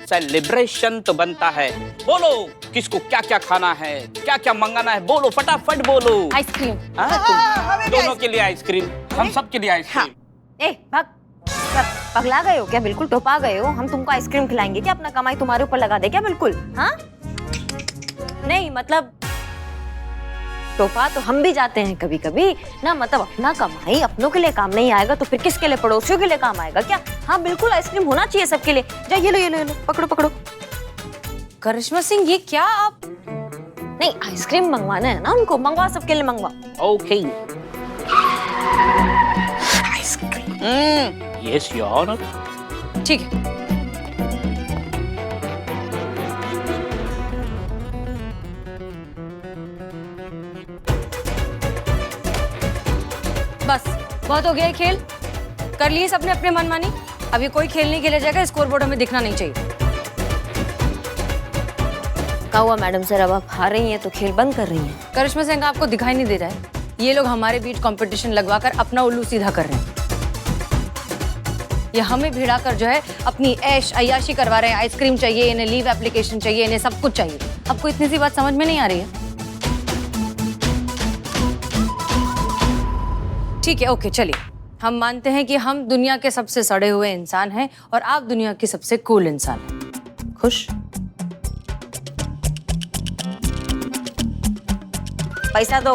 Celebration तो बनता है। बोलो किसको क्या क्या खाना है, क्या क्या मंगाना है, बोलो फटाफट बोलो। आइसक्रीम। दोनों के लिए आइसक्रीम, हम सब के लिए आइसक्रीम। ए भाग, पगला गए हो क्या? बिल्कुल टोपा गए हो। हम तुमको आइसक्रीम खिलाएंगे क्या? अपना कमाई तुम्हारे ऊपर लगा दे क्या? बिल्कुल हाँ नहीं, मतलब टोपा तो हम भी जाते हैं कभी कभी ना, मतलब अपना कमाई अपनों के लिए काम नहीं आएगा तो फिर किसके लिए? पड़ोसियों के लिए काम आएगा क्या? हाँ बिल्कुल, आइसक्रीम होना चाहिए सबके लिए। जा ये लो ये लो ये लो, पकड़ो पकड़ो। करिश्मा सिंह, ये क्या आप? नहीं, आइसक्रीम मंगवाना है ना उनको, मंगवा सबके लिए मंगवा। Okay. Ice cream. Yes your honour. ठीक है। बस बहुत हो गया है खेल, कर लिए सबने अपने मनमानी। अभी कोई खेल नहीं खेला जाएगा, स्कोरबोर्ड हमें दिखना नहीं चाहिए। क्या हुआ मैडम सर, अब आप हार रही हैं तो खेल बंद कर रही हैं? करिश्मा सिंह, आपको दिखाई नहीं दे रहा है? ये लोग हमारे बीच कंपटीशन लगवाकर अपना उल्लू सीधा कर रहे हैं। ये हमें भिड़ाकर जो है अपनी ऐश अय्याशी करवा रहे हैं। आइसक्रीम चाहिए इन्हें, लीव एप्लीकेशन चाहिए इन्हें, सब कुछ चाहिए। आपको इतनी सी बात समझ में नहीं आ रही है? ठीक है, ओके, चलिए हम मानते हैं कि हम दुनिया के सबसे सड़े हुए इंसान हैं और आप दुनिया की सबसे कूल इंसान हैं। खुश? पैसा दो।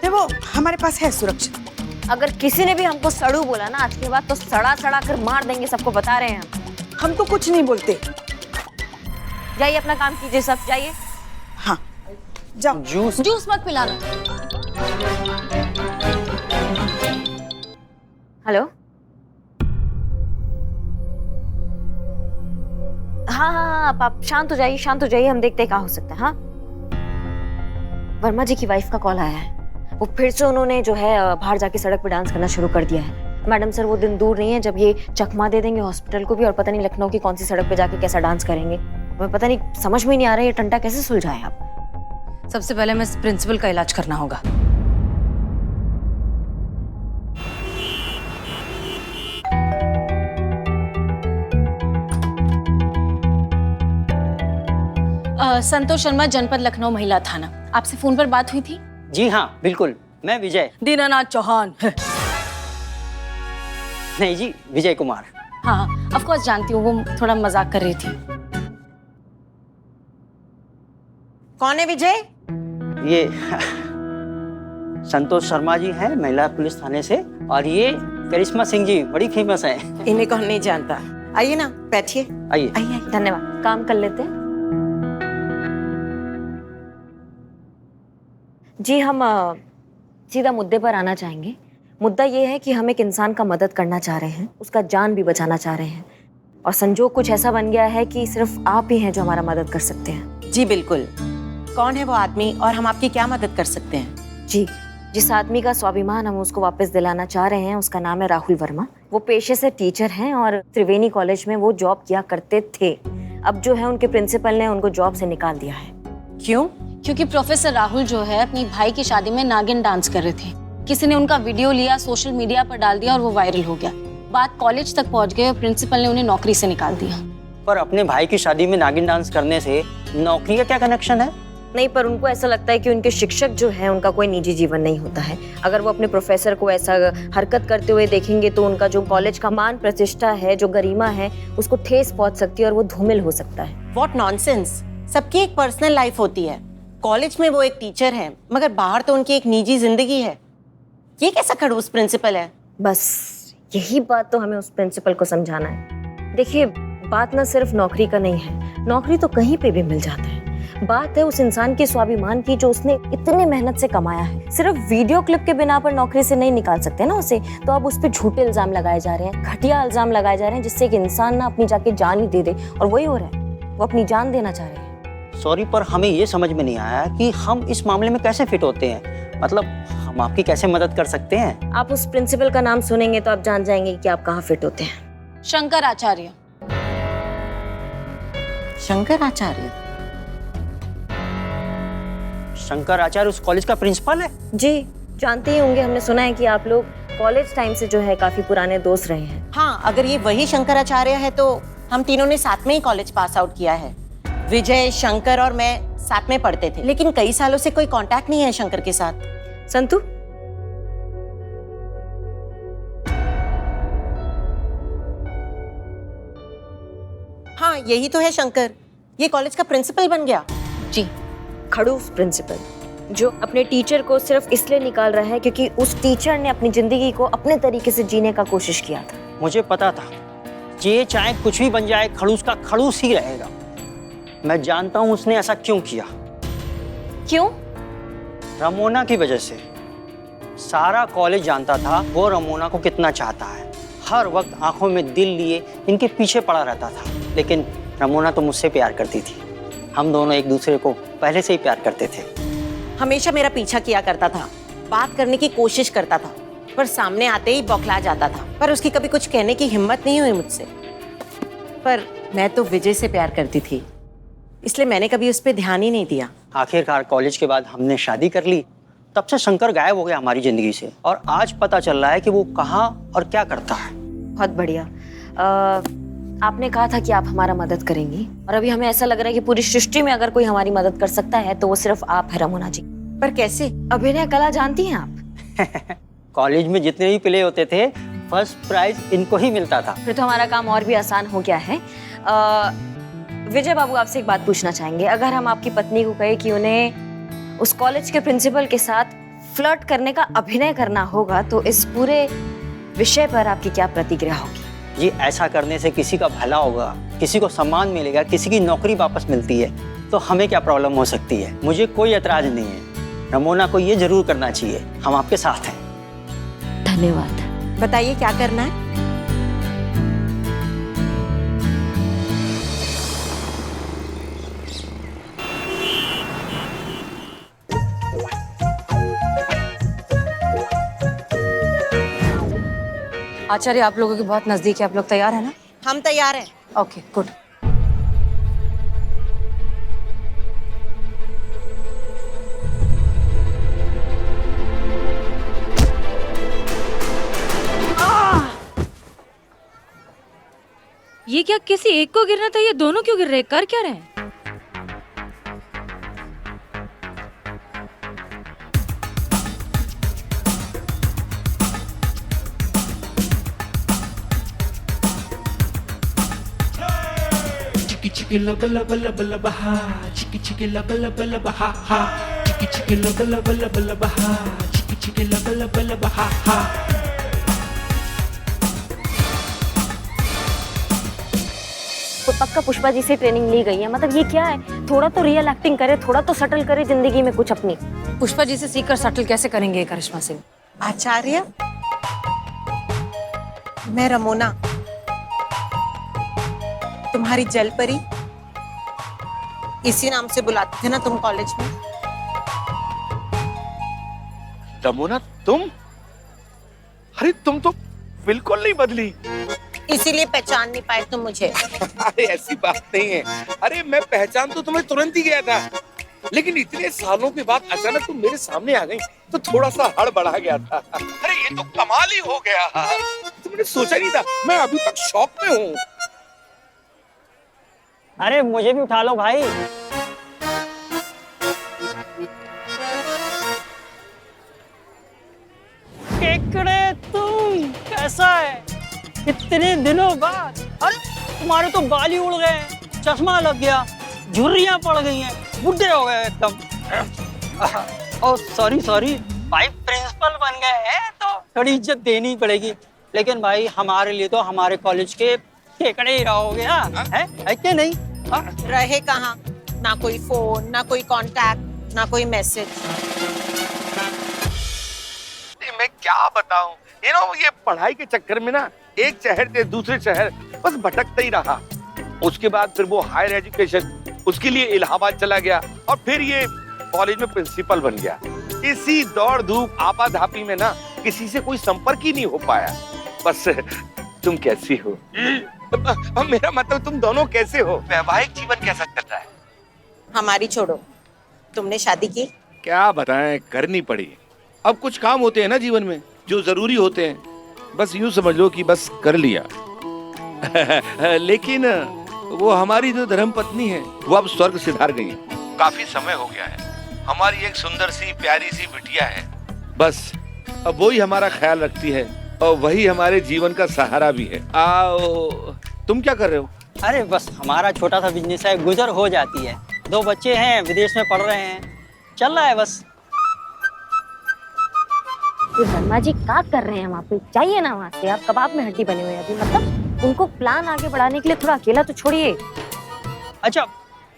वो हमारे पास है सुरक्षित। अगर किसी ने भी हमको सड़ू बोला ना आज के बाद तो सड़ा सड़ा कर मार देंगे, सबको बता रहे हैं हम तो कुछ नहीं बोलते। जाइए अपना काम कीजिए, सब जाइए। हाँ जाओ। जूस मत पिलाना। हेलो, हाँ हाँ हाँ, आप शांत हो जाइए, शांत हो जाइए, हम देखते हैं क्या हो सकता है। हाँ, वर्मा जी की वाइफ का कॉल आया है। वो फिर से उन्होंने जो है बाहर जाके सड़क पे डांस करना शुरू कर दिया है। मैडम सर, वो दिन दूर नहीं है जब ये चकमा दे देंगे हॉस्पिटल को भी, और पता नहीं लखनऊ की कौन सी सड़क पे जाके कैसा डांस करेंगे। हमें पता नहीं, समझ में नहीं आ रहा है ये टंटा कैसे सुलझाए आप। सबसे पहले मैं प्रिंसिपल का इलाज करना होगा। संतोष शर्मा, जनपद लखनऊ महिला थाना। आपसे फोन पर बात हुई थी? जी हाँ बिल्कुल, मैं विजय। दीनानाथ चौहान। नहीं जी, विजय कुमार। हाँ हाँ, ऑफ कोर्स जानती हूँ, वो थोड़ा मजाक कर रही थी। कौन है विजय? ये संतोष शर्मा जी हैं, महिला पुलिस थाने से, और ये करिश्मा सिंह जी बड़ी फेमस है। इन्हें कौन नहीं जानता। आइए ना, बैठिए। आइए आइए, धन्यवाद। काम कर लेते हैं जी। हम सीधा मुद्दे पर आना चाहेंगे। मुद्दा ये है कि हम एक इंसान का मदद करना चाह रहे हैं, उसका जान भी बचाना चाह रहे हैं, और संजोग कुछ ऐसा बन गया है कि सिर्फ आप ही हैं जो हमारा मदद कर सकते हैं। जी बिल्कुल। कौन है वो आदमी और हम आपकी क्या मदद कर सकते हैं? जी, जिस आदमी का स्वाभिमान हम उसको वापस दिलाना चाह रहे हैं उसका नाम है राहुल वर्मा। वो पेशे से टीचर हैं और त्रिवेणी कॉलेज में वो जॉब किया करते थे। अब जो है उनके प्रिंसिपल ने उनको जॉब से निकाल दिया है। क्यों? क्योंकि प्रोफेसर राहुल जो है अपनी भाई की शादी में नागिन डांस कर रहे थे। किसी ने उनका वीडियो लिया, सोशल मीडिया पर डाल दिया और वो वायरल हो गया। बात कॉलेज तक पहुंच गई और प्रिंसिपल ने उन्हें नौकरी से निकाल दिया। पर अपने भाई की शादी में नागिन डांस करने से नौकरी का क्या कनेक्शन है? नहीं, पर उनको ऐसा लगता है कि उनके शिक्षक जो है उनका कोई निजी जीवन नहीं होता है। अगर वो अपने प्रोफेसर को ऐसा हरकत करते हुए देखेंगे तो उनका जो कॉलेज का मान प्रतिष्ठा है, जो गरिमा है, उसको ठेस पहुंच सकती है और वो धूमिल हो सकता है। What nonsense. सबकी एक पर्सनल लाइफ होती है। कॉलेज में वो एक टीचर है, मगर बाहर तो उनकी एक निजी जिंदगी है। ये कैसा खड़ूस प्रिंसिपल है? बस यही बात तो हमें उस प्रिंसिपल को समझाना है। देखिए, बात ना सिर्फ नौकरी का नहीं है, नौकरी तो कहीं पे भी मिल जाता है। बात है उस इंसान के स्वाभिमान की जो उसने इतनी मेहनत से कमाया है। सिर्फ वीडियो क्लिप के बिना पर नौकरी से नहीं निकाल सकते ना उसे, तो अब उस पर झूठे इल्जाम लगाए जा रहे हैं, घटिया इल्जाम लगाए जा रहे हैं, जिससे एक इंसान ना अपनी जाके जान ही दे दे, और वही हो रहा है, वो अपनी जान देना चाह रहे हैं। सॉरी, पर हमें ये समझ में नहीं आया कि हम इस मामले में कैसे फिट होते हैं। मतलब हम आपकी कैसे मदद कर सकते हैं? आप उस प्रिंसिपल का नाम सुनेंगे तो आप जान जाएंगे कि आप कहाँ फिट होते हैं। शंकर आचार्य। शंकर आचार्य? शंकर आचार्य उस कॉलेज का प्रिंसिपल है? जी, जानते ही होंगे, हमने सुना है कि आप लोग कॉलेज टाइम से जो है काफी पुराने दोस्त रहे हैं। हाँ, अगर ये वही शंकराचार्य है तो हम तीनों ने साथ में ही कॉलेज पास आउट किया है। विजय, शंकर और मैं साथ में पढ़ते थे, लेकिन कई सालों से कोई कांटेक्ट नहीं है शंकर के साथ। संतु, हाँ, यही तो है शंकर, ये कॉलेज का प्रिंसिपल बन गया। जी। खड़ूस प्रिंसिपल जो अपने टीचर को सिर्फ इसलिए निकाल रहा है क्योंकि उस टीचर ने अपनी जिंदगी को अपने तरीके से जीने का कोशिश किया था। मुझे पता था ये चाहे कुछ भी बन जाए खड़ूस का खड़ूस ही रहेगा। मैं जानता हूं उसने ऐसा क्यों किया। क्यों? रमोना की वजह से। सारा कॉलेज जानता था वो रमोना को कितना चाहता है। हर वक्त आंखों में दिल लिए इनके पीछे पड़ा रहता था। लेकिन रमोना तो मुझसे प्यार करती थी। हम दोनों एक दूसरे को पहले से ही प्यार करते थे। हमेशा मेरा पीछा किया करता था, बात करने की कोशिश करता था, पर सामने आते ही बौखला जाता था। पर उसकी कभी कुछ कहने की हिम्मत नहीं हुई मुझसे। पर मैं तो विजय से प्यार करती थी, इसलिए मैंने कभी उस पर ध्यान ही नहीं दिया। आखिरकार कॉलेज के बाद हमने शादी कर ली। तब से शंकर गायब हो गया हमारी जिंदगी से और आज पता चल रहा है कि वो कहाँ और क्या करता है। बहुत बढ़िया। आपने कहा था कि आप हमारा मदद करेंगी और अभी हमें ऐसा लग रहा है कि पूरी सृष्टि में अगर कोई हमारी मदद कर सकता है तो वो सिर्फ आप है रमोना जी। पर कैसे? अभिनय कला जानती हैं आप? कॉलेज में जितने भी प्ले होते थे फर्स्ट प्राइज इनको ही मिलता था। फिर तो हमारा काम और भी आसान हो गया है। विजय बाबू, आपसे एक बात पूछना चाहेंगे। अगर हम आपकी पत्नी को कहे कि उन्हें उस कॉलेज के प्रिंसिपल के साथ फ्लर्ट करने का अभिनय करना होगा तो इस पूरे विषय पर आपकी क्या प्रतिक्रिया होगी? जी, ऐसा करने से किसी का भला होगा, किसी को सम्मान मिलेगा, किसी की नौकरी वापस मिलती है तो हमें क्या प्रॉब्लम हो सकती है। मुझे कोई एतराज नहीं है। रमोना को ये जरूर करना चाहिए। हम आपके साथ हैं। धन्यवाद। बताइए क्या करना है? आचार्य, आप लोगों के बहुत नजदीक है, आप लोग तैयार हैं ना? हम तैयार हैं। Okay, good. ये क्या किसी एक को गिरना था, ये दोनों क्यों गिर रहे हैं? कर क्या रहे हैं? Chiki laba laba laba laba ha, chiki laba laba laba ha ha, chiki laba laba laba laba ha, chiki laba laba laba ha ha. तो पक्का पुष्पा जी से ट्रेनिंग ली गई है। मतलब ये क्या है? थोड़ा तो रियल एक्टिंग करे, थोड़ा तो सटल करे जिंदगी में कुछ अपनी। पुष्पा जी से सीखकर सटल कैसे करेंगे करिश्मा सिंह? आचार्य, मैं रमोना, तुम्हारी जल परी, इसी नाम से बुलाते थे ना तुम कॉलेज में। रमोना, तुम? अरे तुम तो बिल्कुल नहीं बदली। इसीलिए पहचान नहीं पाए तुम मुझे। अरे ऐसी बात नहीं है। अरे मैं पहचान तो तुम्हें तुरंत ही गया था, लेकिन इतने सालों के बाद अचानक तुम मेरे सामने आ गई तो थोड़ा सा हड़बड़ा गया था। अरे ये तो कमाल ही हो गया। तुमने सोचा नहीं था। मैं अभी तक शॉक में हूँ। अरे मुझे भी उठा लो भाई। केकड़े, तुम कैसा है? कितने दिनों बाद। अरे तुम्हारे तो बाल ही उड़ गए, चश्मा लग गया, झुर्रियां पड़ गई हैं, बुढ़े हो गए एकदम। ओ सॉरी भाई, प्रिंसिपल बन गए हैं तो थोड़ी इज्जत देनी पड़ेगी। लेकिन भाई हमारे लिए तो हमारे कॉलेज के केकड़े ही रहोगे। है क्या नहीं? रहे कहाँ? ना कोई फोन, ना कोई कांटेक्ट, ना कोई मैसेज। मैं क्या बताऊं, ये पढ़ाई के चक्कर में ना एक शहर से दूसरे शहर बस भटकता ही रहा। उसके बाद फिर वो हायर एजुकेशन, उसके लिए इलाहाबाद चला गया और फिर ये कॉलेज में प्रिंसिपल बन गया। इसी दौड़ धूप आपाधापी में ना किसी से कोई संपर्क ही नहीं हो पाया। बस तुम कैसी हो? मेरा मतलब तुम दोनों कैसे हो? वैवाहिक जीवन कैसा चल रहा है? हमारी छोड़ो, तुमने शादी की? क्या बताएं, करनी पड़ी। अब कुछ काम होते हैं ना जीवन में जो जरूरी होते हैं, बस यूं समझ लो कि बस कर लिया। लेकिन वो हमारी जो धर्म पत्नी है वो अब स्वर्ग सिधार गई है। काफी समय हो गया है। हमारी एक सुंदर सी प्यारी सी बिटिया है, बस अब वही हमारा ख्याल रखती है और वही हमारे जीवन का सहारा भी है। आओ, तुम क्या कर रहे हो? अरे बस हमारा छोटा सा बिजनेस है, गुजर हो जाती है। 2 बच्चे हैं, विदेश में पढ़ रहे हैं, चल रहा है बस। ये वर्मा जी क्या कर रहे हैं वहाँ पे? जाइए ना वहाँ से, आप कबाब में हड्डी बने हुए हैं अभी। मतलब उनको प्लान आगे बढ़ाने के लिए थोड़ा अकेला तो छोड़िए। अच्छा,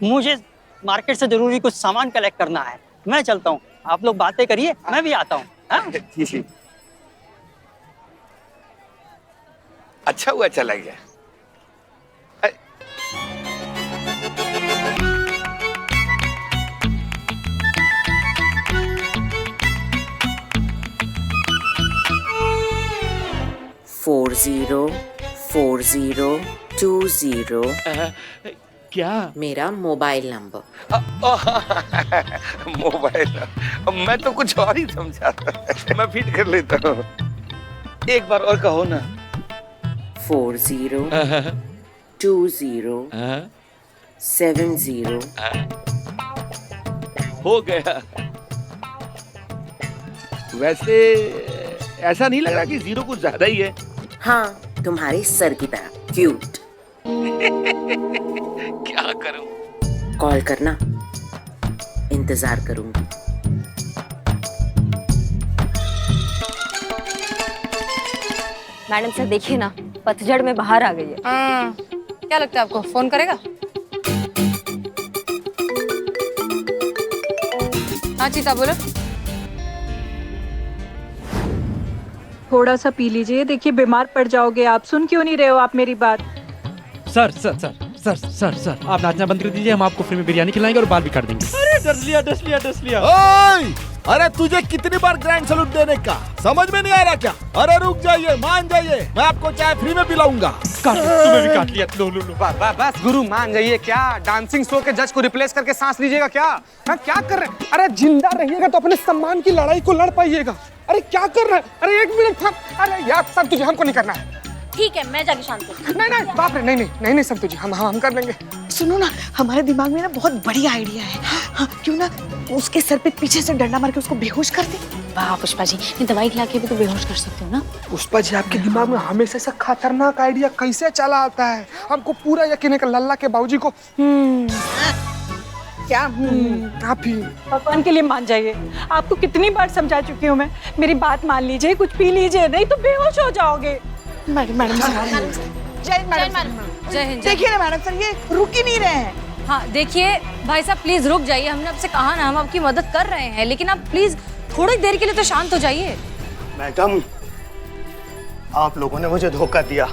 मुझे मार्केट से जरूरी कुछ सामान कलेक्ट करना है, मैं चलता हूँ। आप लोग बातें करिए, मैं भी आता हूँ। जी। अच्छा हुआ चला गया। 404020 क्या? मेरा मोबाइल नंबर। मोबाइल? मैं तो कुछ और ही समझा था। मैं फिट कर लेता हूँ। एक बार और कहो ना। 402070 हो गया। वैसे ऐसा नहीं लग रहा कि 0 कुछ ज्यादा ही है? हाँ, तुम्हारे सर की तरह क्यूट। क्या करूं? कॉल करना, इंतजार करूंगी। मैडम सर देखिए ना, पतझड़ में बाहर आ गई है। क्या लगता है आपको फोन करेगा? हाँ चीता बोलो। थोड़ा सा पी लीजिए, देखिए बीमार पड़ जाओगे आप। सुन क्यों नहीं रहे हो आप मेरी बात? Sir sir sir sir sir sir आप नाचना बंद कर दीजिए, हम आपको फ्री में बिरयानी खिलाएंगे और बाल भी काट देंगे। अरे डस लिया। ओए! अरे तुझे कितनी बार ग्रैंड सैल्यूट देने का, समझ में नहीं आ रहा क्या? अरे रुक जाइए, मान जाइए, मैं आपको चाय फ्री में पिलाऊंगा। तुम्हें भी काट लिया। लो बस गुरु मान जाइए। क्या डांसिंग शो के जज को रिप्लेस करके सांस लीजिएगा क्या? हाँ, क्या कर रहे हैं? अरे जिंदा रहिएगा तो अपने सम्मान की लड़ाई को लड़ पाइएगा। अरे क्या कर रहे हैं? अरे 1 मिनट था। अरे यार संतु हमको नहीं करना है। ठीक है, मैं जाके शांत हूँ। नहीं बाप रे, नहीं संतु जी, हम कर लेंगे। सुनो ना, हमारे दिमाग में ना बहुत बढ़िया आइडिया है। हाँ, क्यों ना उसके सर पे पीछे से डंडा मार के उसको बेहोश कर दे। वाह पुष्पा जी, ये दवाई खिला के भी तो बेहोश कर सकते हो ना। पुष्पा जी, आपके दिमाग में हमेशा से खतरनाक आइडिया कैसे चला आता है? हमको पूरा यकीन है कि लल्ला के बाबूजी को क्या आप ही भगवान के लिए मान जाइए। आपको कितनी बार समझा चुकी हूँ मैं, मेरी बात मान लीजिए, कुछ पी लीजिए, नहीं तो बेहोश हो जाओगे। मैडम जय मैडम। जय हिंद। देखिए ना मैडम सर, ये रुक ही नहीं रहे हैं। हाँ देखिए भाई साहब, प्लीज रुक जाइए। हमने आपसे कहा ना, हम आपकी मदद कर रहे हैं, लेकिन आप प्लीज थोड़ी देर के लिए तो शांत हो जाइए। मैडम, आप लोगों ने मुझे धोखा दिया,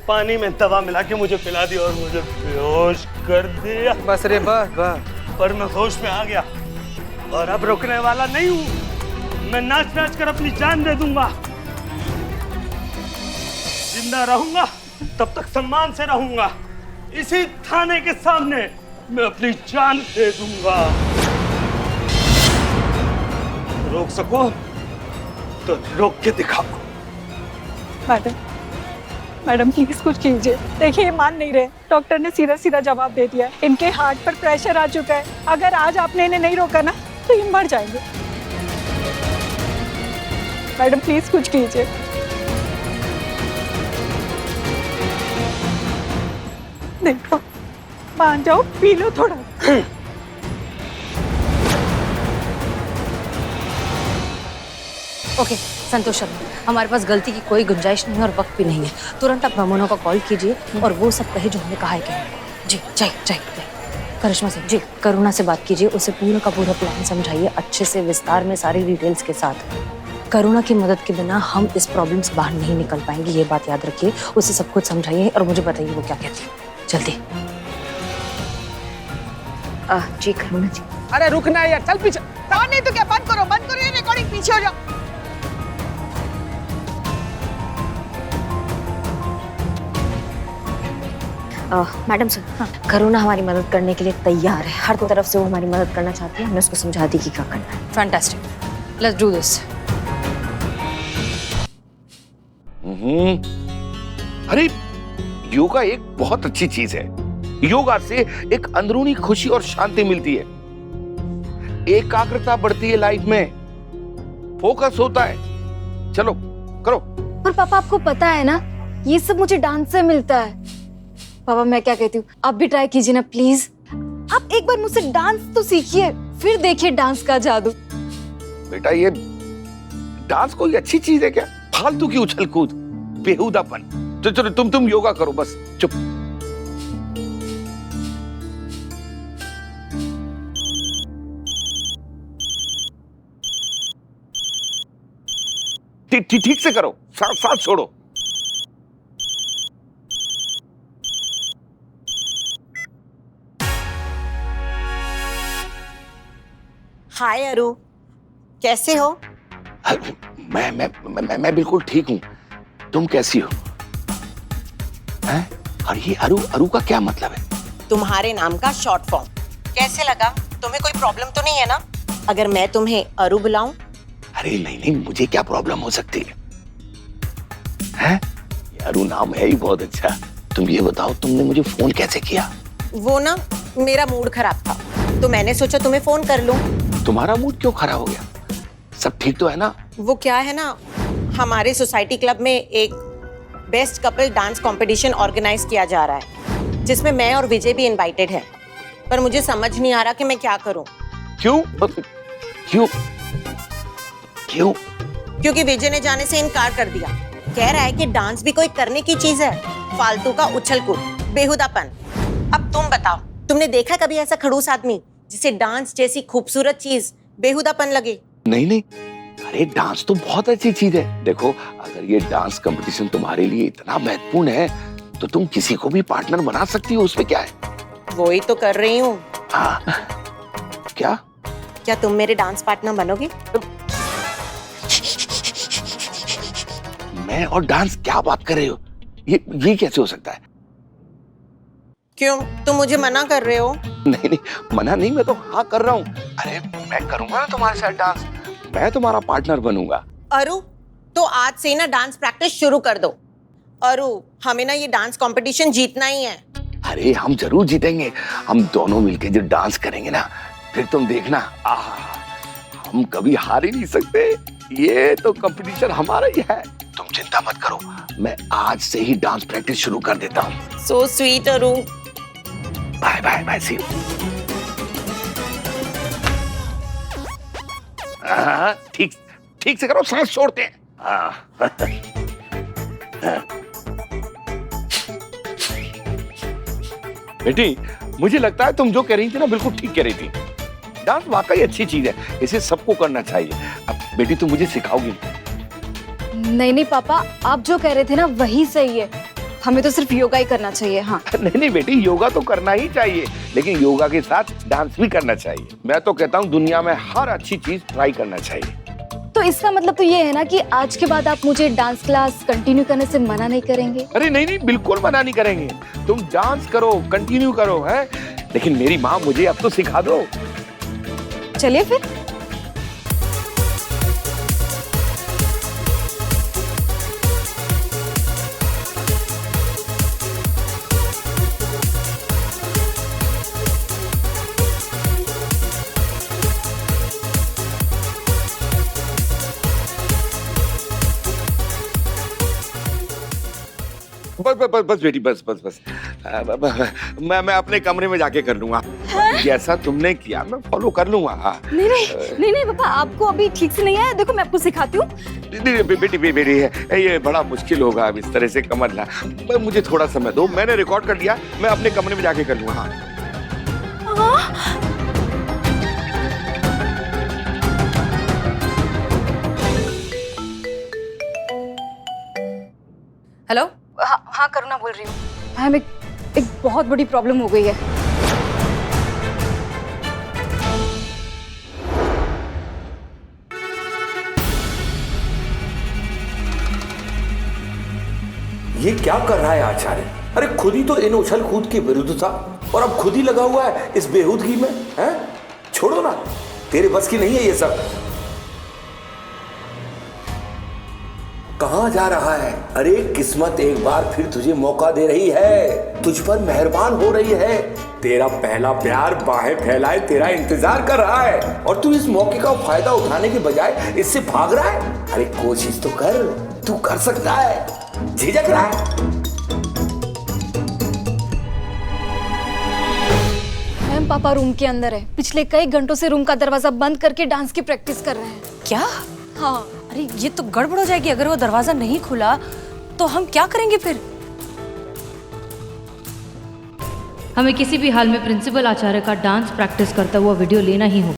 पानी में दवा मिला के मुझे पिला दी और मुझे बेहोश कर दिया। बस रे बस। पर मैं होश में आ गया और अब रुकने वाला नहीं हूँ। मैं नाच कर अपनी जान दे दूंगा। जिंदा रहूंगा तब तक सम्मान से रहूंगा। इसी थाने के सामने मैं अपनी जान दे दूंगा। रोक सको तो रोक के दिखाओ। मैडम प्लीज कुछ कीजिए। देखिए ये मान नहीं रहे, डॉक्टर ने सीधा जवाब दे दिया। इनके हार्ट पर प्रेशर आ चुका है। अगर आज आपने इन्हें नहीं रोका ना तो ये मर जाएंगे। मैडम प्लीज कुछ कीजिए। देखो, मान जाओ, पी लो थोड़ा। ओके संतोष शर्मा, हमारे पास गलती की कोई गुंजाइश नहीं है और वक्त भी नहीं है। तुरंत आप रमोना को कॉल कीजिए और वो सब कहे जो हमने कहा है। जी जाइए। करिश्मा सिंह जी, करुणा से बात कीजिए, उसे पूरा का पूरा प्लान समझाइए, अच्छे से विस्तार में सारी डिटेल्स के साथ। करुणा की मदद के बिना हम इस प्रॉब्लम से बाहर नहीं निकल पाएंगे, ये बात याद रखिए। उसे सब कुछ समझाइए और मुझे बताइए वो क्या कहती है। जल्दी। जी करुणा जी। अरे रुकना है यार, चल पीछे। नहीं तो क्या, बंद करो ये रिकॉर्डिंग, पीछे हो जाओ। मैडम सर, करुणा हमारी मदद करने के लिए तैयार है। हर तरफ से वो हमारी मदद करना चाहती है। हमने उसको समझा दी कि क्या करना है। Fantastic, let's do this. अरे योगा एक बहुत अच्छी चीज है। योगा से एक अंदरूनी खुशी और शांति मिलती है, एकाग्रता बढ़ती है लाइफ में, फोकस होता है। चलो करो। पर पापा आपको पता है ना, ये सब मुझे डांस से मिलता है। पापा मैं क्या कहती हूँ, आप भी ट्राई कीजिए ना प्लीज। आप एक बार मुझसे डांस तो सीखिए, फिर देखिए डांस का जादू। बेटा ये डांस कोई अच्छी चीज है क्या? फालतू की उछल कूद, बेहुदापन। तो चलो तुम योगा करो, बस चुप। ठीक से करो, साथ साथ छोड़ो। हाय अरु, कैसे हो? मैं बिल्कुल ठीक हूँ। तुम कैसी हो? हैं? और ये अरु का क्या मतलब है? तुम्हारे नाम का शॉर्ट फॉर्म। कैसे लगा? तुम्हें कोई प्रॉब्लम तो नहीं है ना अगर मैं तुम्हें अरु बुलाऊं? अरे नहीं, मुझे क्या प्रॉब्लम हो सकती है? हैं? अरु नाम है ही बहुत अच्छा। तुम ये बताओ, तुमने मुझे फोन कैसे किया? वो ना, मेरा मूड खराब था तो मैंने सोचा तुम्हें फोन कर लूं। तुम्हारा मूड क्यों खराब हो गया? सब ठीक तो है ना? वो क्या है ना, हमारे सोसाइटी क्लब में एक best couple dance competition organise किया जा रहा है, जिसमें मैं और विजय भी इनवाइटेड है। पर मुझे समझ नहीं आ रहा कि मैं क्या करूं। क्यों? क्यों? क्यों? क्योंकि विजय ने जाने से इनकार कर दिया। कह रहा है कि डांस भी कोई करने की चीज है, फालतू का उछल कूद, बेहुदापन। अब तुम बताओ, तुमने देखा कभी ऐसा खड़ूस आदमी जिसे डांस जैसी खूबसूरत चीज बेहुदापन लगे? नहीं, अरे डांस तो बहुत अच्छी चीज है। देखो, अगर ये डांस कंपटीशन तुम्हारे लिए इतना महत्वपूर्ण है तो तुम किसी को भी पार्टनर बना सकती हो, उसमें क्या है? वो ही तो कर रही हूँ। क्या तुम मेरे डांस पार्टनर बनोगे? मैं और डांस, क्या बात कर रहे हो? ये कैसे हो सकता है? क्यों, तुम मुझे मना कर रहे हो? नहीं, मना नहीं, मैं तो हाँ कर रहा हूँ। अरे मैं करूंगा ना तुम्हारे साथ डांस, मैं तुम्हारा पार्टनर बनूंगा। अरु, तो आज से ना डांस प्रैक्टिस शुरू कर दो। अरु, हमें ना ये डांस कंपटीशन जीतना ही है। अरे हम जरूर जीतेंगे। हम दोनों मिलके जो डांस करेंगे ना, फिर तुम देखना, हम कभी हार ही नहीं सकते। ये तो कंपटीशन हमारा ही है। तुम चिंता मत करो, मैं आज से ही डांस प्रैक्टिस शुरू कर देता हूँ। So sweet Aru. Bye bye bye, see you. ठीक से करो, सांस छोड़ते हैं। बेटी, मुझे लगता है तुम जो कह रही थी ना, बिल्कुल ठीक कह रही थी। डांस वाकई अच्छी चीज है, इसे सबको करना चाहिए। अब बेटी तुम मुझे सिखाओगी? नहीं पापा, आप जो कह रहे थे ना वही सही है। हमें तो सिर्फ योगा ही करना चाहिए। हाँ नहीं बेटी, योगा तो करना ही चाहिए, लेकिन योगा के साथ डांस भी करना चाहिए। मैं तो कहता हूँ दुनिया में हर अच्छी चीज ट्राई करना चाहिए। तो इसका मतलब तो ये है ना कि आज के बाद आप मुझे डांस क्लास कंटिन्यू करने से मना नहीं करेंगे? अरे नहीं, बिल्कुल मना नहीं करेंगे। तुम डांस करो, कंटिन्यू करो, है? लेकिन मेरी माँ मुझे अब तो सिखा दो। चलिए फिर। बस बेटी, बस। मैं अपने कमरे में जाके कर लूंगा। जैसा तुमने किया मैं फॉलो कर लूंगा। नहीं पापा, आपको अभी ठीक से नहीं आया। देखो मैं आपको सिखाती हूँ। बेटी, ये बड़ा मुश्किल होगा अब इस तरह से कमर ला। मुझे थोड़ा समय दो, मैंने रिकॉर्ड कर लिया, मैं अपने कमरे में जाके कर लूंगा। हेलो। हाँ करुणा बोल रही हूँ। हाँ, एक बहुत बड़ी प्रॉब्लम हो गई है। ये क्या कर रहा है आचार्य? अरे खुद ही तो इन उछल कूद के विरुद्ध था और अब खुद ही लगा हुआ है इस बेहूदगी में, हैं? छोड़ो ना, तेरे बस की नहीं है ये सब। कहाँ जा रहा है? अरे किस्मत एक बार फिर तुझे मौका दे रही है, तुझ पर मेहरबान हो रही है। तेरा पहला प्यार बाहें फैलाए तेरा इंतजार कर रहा है और तू इस मौके का फायदा उठाने के बजाय इससे भाग रहा है। अरे कोशिश तो कर, तू कर सकता है, झिझक रहा है। मैम पापा रूम के अंदर है, पिछले कई घंटों से रूम का दरवाजा बंद करके डांस की प्रैक्टिस कर रहे हैं। क्या? हाँ। अरे ये तो गड़बड़ हो जाएगी, अगर वो दरवाजा नहीं खुला तो हम क्या करेंगे फिर? हमें किसी भी हाल में प्रिंसिपल आचार्य का डांस प्रैक्टिस करता हुआ वीडियो लेना ही होगा।